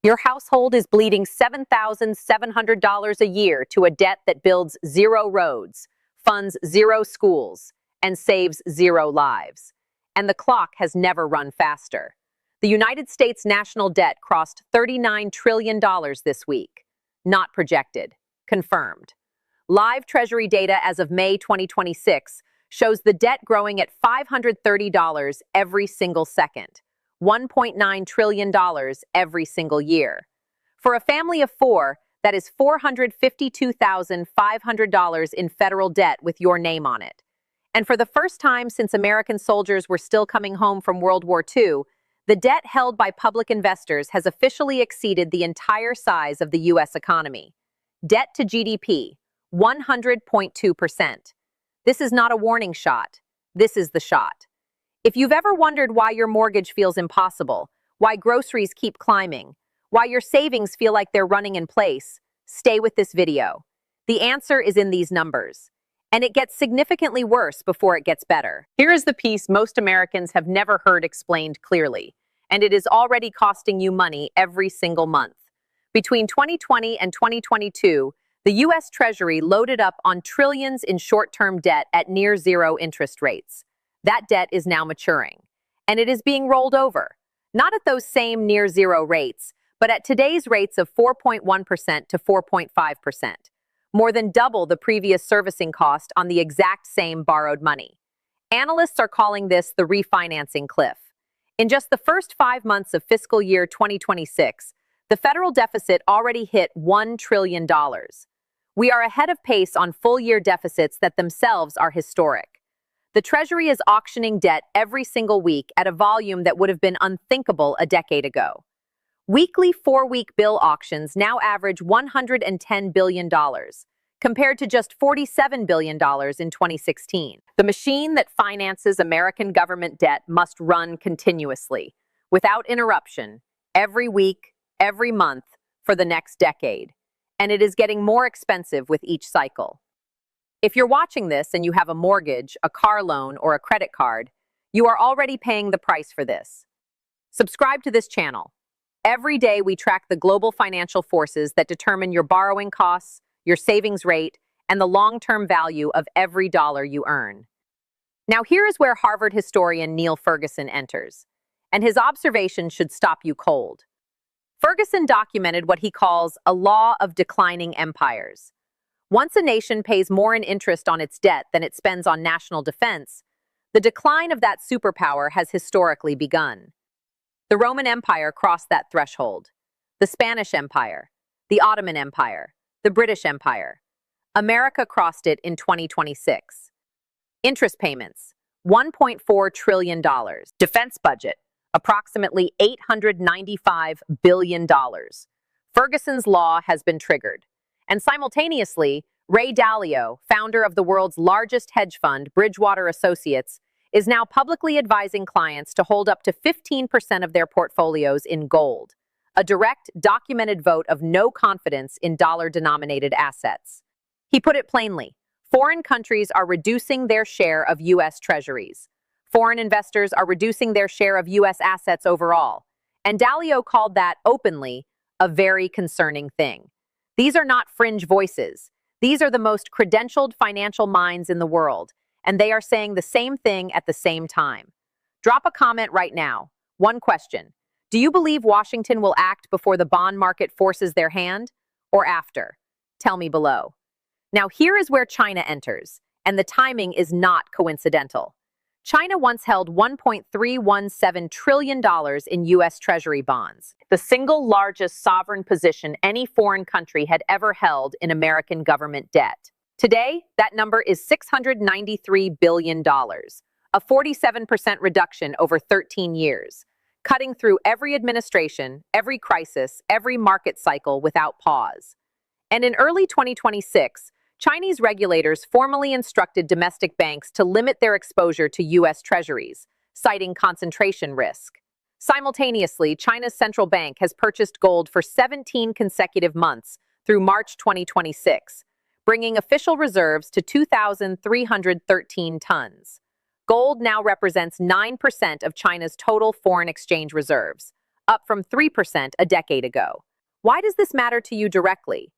Your household is bleeding $7,700 a year to a debt that builds zero roads, funds zero schools, and saves zero lives. And the clock has never run faster. The United States national debt crossed $39 trillion this week. Not projected, confirmed. Live Treasury data as of May 2026 shows the debt growing at $530 every single second. $1.9 trillion every single year. For a family of four, that is $452,500 in federal debt with your name on it. And for the first time since American soldiers were still coming home from World War II, the debt held by public investors has officially exceeded the entire size of the U.S. economy. Debt to GDP, 100.2%. This is not a warning shot. This is the shot. If you've ever wondered why your mortgage feels impossible, why groceries keep climbing, why your savings feel like they're running in place, stay with this video. The answer is in these numbers. And it gets significantly worse before it gets better. Here is the piece most Americans have never heard explained clearly, and it is already costing you money every single month. Between 2020 and 2022, the US Treasury loaded up on trillions in short-term debt at near zero interest rates. That debt is now maturing, and it is being rolled over, not at those same near zero rates, but at today's rates of 4.1% to 4.5%, more than double the previous servicing cost on the exact same borrowed money. Analysts are calling this the refinancing cliff. In just the first 5 months of fiscal year 2026, the federal deficit already hit $1 trillion. We are ahead of pace on full-year deficits that themselves are historic. The Treasury is auctioning debt every single week at a volume that would have been unthinkable a decade ago. Weekly 4-week bill auctions now average $110 billion, compared to just $47 billion in 2016. The machine that finances American government debt must run continuously, without interruption, every week, every month, for the next decade. And it is getting more expensive with each cycle. If you're watching this and you have a mortgage, a car loan, or a credit card, you are already paying the price for this. Subscribe to this channel. Every day we track the global financial forces that determine your borrowing costs, your savings rate, and the long-term value of every dollar you earn. Now here is where Harvard historian Neil Ferguson enters, and his observation should stop you cold. Ferguson documented what he calls a law of declining empires. Once a nation pays more in interest on its debt than it spends on national defense, the decline of that superpower has historically begun. The Roman Empire crossed that threshold. The Spanish Empire, the Ottoman Empire, the British Empire. America crossed it in 2026. Interest payments, $1.4 trillion. Defense budget, approximately $895 billion. Ferguson's law has been triggered. And simultaneously, Ray Dalio, founder of the world's largest hedge fund, Bridgewater Associates, is now publicly advising clients to hold up to 15% of their portfolios in gold, a direct, documented vote of no confidence in dollar-denominated assets. He put it plainly, foreign countries are reducing their share of US Treasuries. Foreign investors are reducing their share of US assets overall. And Dalio called that openly a very concerning thing. These are not fringe voices. These are the most credentialed financial minds in the world, and they are saying the same thing at the same time. Drop a comment right now. One question. Do you believe Washington will act before the bond market forces their hand, or after? Tell me below. Now here is where China enters, and the timing is not coincidental. China once held $1.317 trillion in U.S. Treasury bonds, the single largest sovereign position any foreign country had ever held in American government debt. Today, that number is $693 billion, a 47% reduction over 13 years, cutting through every administration, every crisis, every market cycle without pause. And in early 2026, Chinese regulators formally instructed domestic banks to limit their exposure to U.S. Treasuries, citing concentration risk. Simultaneously, China's central bank has purchased gold for 17 consecutive months through March 2026, bringing official reserves to 2,313 tons. Gold now represents 9% of China's total foreign exchange reserves, up from 3% a decade ago. Why does this matter to you directly?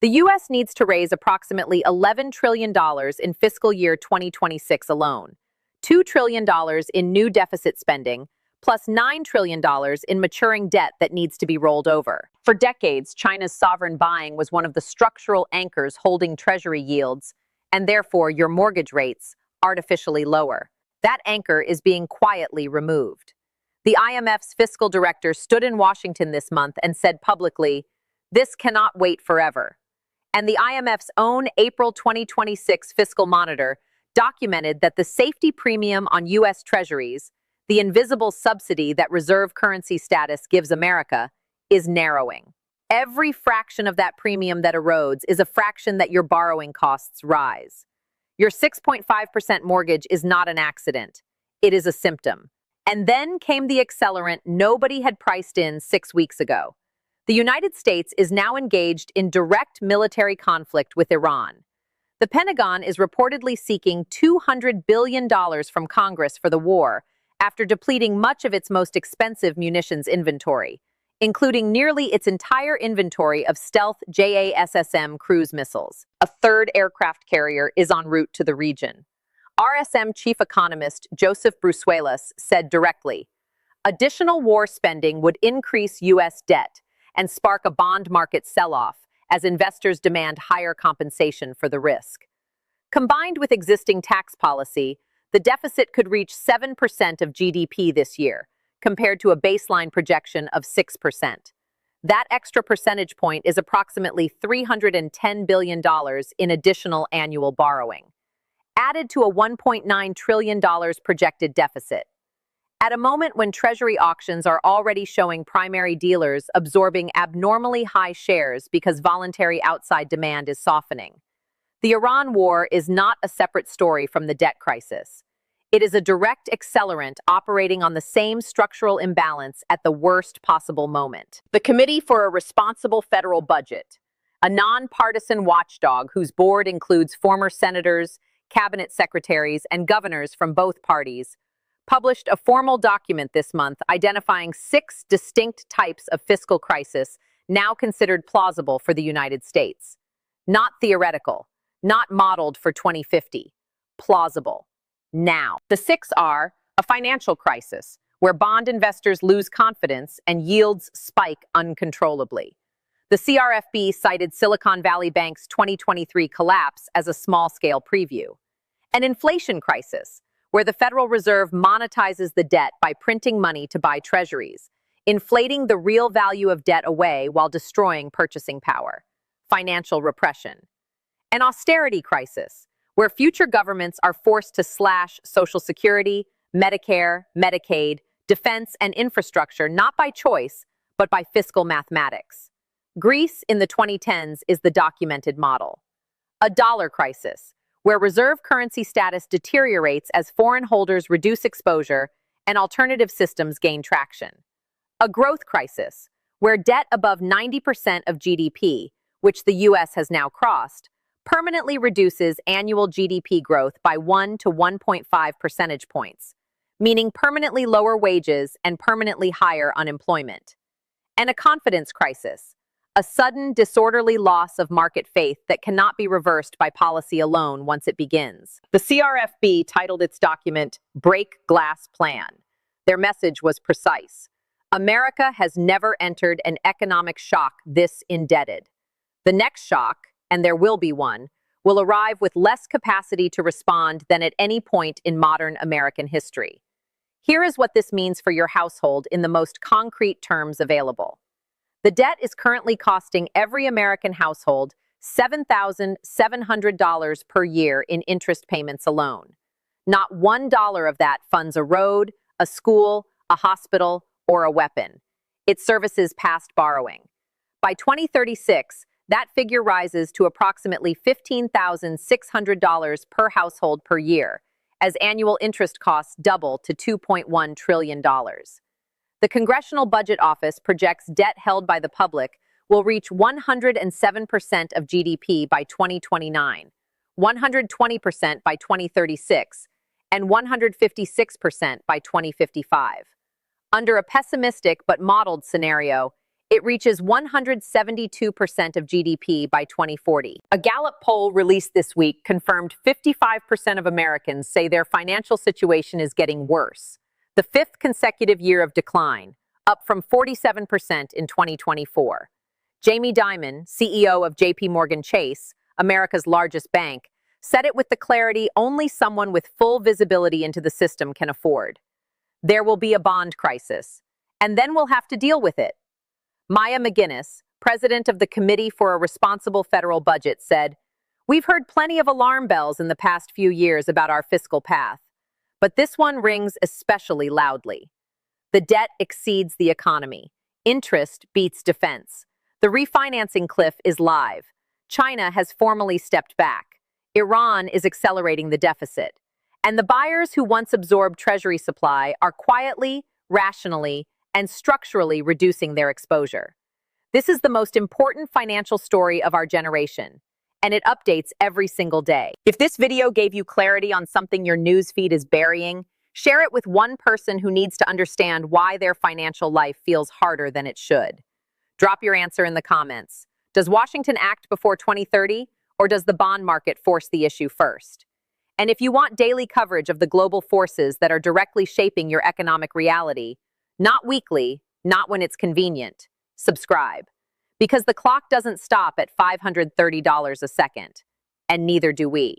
The U.S. needs to raise approximately $11 trillion in fiscal year 2026 alone, $2 trillion in new deficit spending, plus $9 trillion in maturing debt that needs to be rolled over. For decades, China's sovereign buying was one of the structural anchors holding Treasury yields, and therefore your mortgage rates, artificially lower. That anchor is being quietly removed. The IMF's fiscal director stood in Washington this month and said publicly, "This cannot wait forever." And the IMF's own April 2026 fiscal monitor documented that the safety premium on US Treasuries, the invisible subsidy that reserve currency status gives America, is narrowing. Every fraction of that premium that erodes is a fraction that your borrowing costs rise. Your 6.5% mortgage is not an accident. It is a symptom. And then came the accelerant nobody had priced in 6 weeks ago. The United States is now engaged in direct military conflict with Iran. The Pentagon is reportedly seeking $200 billion from Congress for the war after depleting much of its most expensive munitions inventory, including nearly its entire inventory of stealth JASSM cruise missiles. A third aircraft carrier is en route to the region. RSM chief economist Joseph Brusuelas said directly, "Additional war spending would increase U.S. debt and spark a bond market sell-off as investors demand higher compensation for the risk." Combined with existing tax policy, the deficit could reach 7% of GDP this year, compared to a baseline projection of 6%. That extra percentage point is approximately $310 billion in additional annual borrowing, added to a $1.9 trillion projected deficit. At a moment when Treasury auctions are already showing primary dealers absorbing abnormally high shares because voluntary outside demand is softening. The Iran war is not a separate story from the debt crisis. It is a direct accelerant operating on the same structural imbalance at the worst possible moment. The Committee for a Responsible Federal Budget, a nonpartisan watchdog whose board includes former senators, cabinet secretaries, and governors from both parties, published a formal document this month identifying 6 distinct types of fiscal crisis now considered plausible for the United States. Not theoretical, not modeled for 2050, plausible. Now, the 6 are a financial crisis, where bond investors lose confidence and yields spike uncontrollably. The CRFB cited Silicon Valley Bank's 2023 collapse as a small-scale preview. An inflation crisis, where the Federal Reserve monetizes the debt by printing money to buy treasuries, inflating the real value of debt away while destroying purchasing power. Financial repression. An austerity crisis, where future governments are forced to slash Social Security, Medicare, Medicaid, defense, and infrastructure not by choice, but by fiscal mathematics. Greece in the 2010s is the documented model. A dollar crisis, where reserve currency status deteriorates as foreign holders reduce exposure and alternative systems gain traction. A growth crisis, where debt above 90% of GDP, which the U.S. has now crossed, permanently reduces annual GDP growth by 1 to 1.5 percentage points, meaning permanently lower wages and permanently higher unemployment. And a confidence crisis, a sudden, disorderly loss of market faith that cannot be reversed by policy alone once it begins. The CRFB titled its document, "Break Glass Plan." Their message was precise. America has never entered an economic shock this indebted. The next shock, and there will be one, will arrive with less capacity to respond than at any point in modern American history. Here is what this means for your household in the most concrete terms available. The debt is currently costing every American household $7,700 per year in interest payments alone. Not $1 of that funds a road, a school, a hospital, or a weapon. It services past borrowing. By 2036, that figure rises to approximately $15,600 per household per year, as annual interest costs double to $2.1 trillion. The Congressional Budget Office projects debt held by the public will reach 107% of GDP by 2029, 120% by 2036, and 156% by 2055. Under a pessimistic but modeled scenario, it reaches 172% of GDP by 2040. A Gallup poll released this week confirmed 55% of Americans say their financial situation is getting worse, the fifth consecutive year of decline, up from 47% in 2024. Jamie Dimon, CEO of JP Morgan Chase, America's largest bank, said it with the clarity only someone with full visibility into the system can afford. There will be a bond crisis, and then we'll have to deal with it. Maya McGuinness, president of the Committee for a Responsible Federal Budget, said, "We've heard plenty of alarm bells in the past few years about our fiscal path, but this one rings especially loudly. The debt exceeds the economy. Interest beats defense. The refinancing cliff is live. China has formally stepped back. Iran is accelerating the deficit. And the buyers who once absorbed Treasury supply are quietly, rationally, and structurally reducing their exposure. This is the most important financial story of our generation, and it updates every single day." If this video gave you clarity on something your newsfeed is burying, share it with one person who needs to understand why their financial life feels harder than it should. Drop your answer in the comments. Does Washington act before 2030, or does the bond market force the issue first? And if you want daily coverage of the global forces that are directly shaping your economic reality, not weekly, not when it's convenient, subscribe. Because the clock doesn't stop at $530 a second, and neither do we.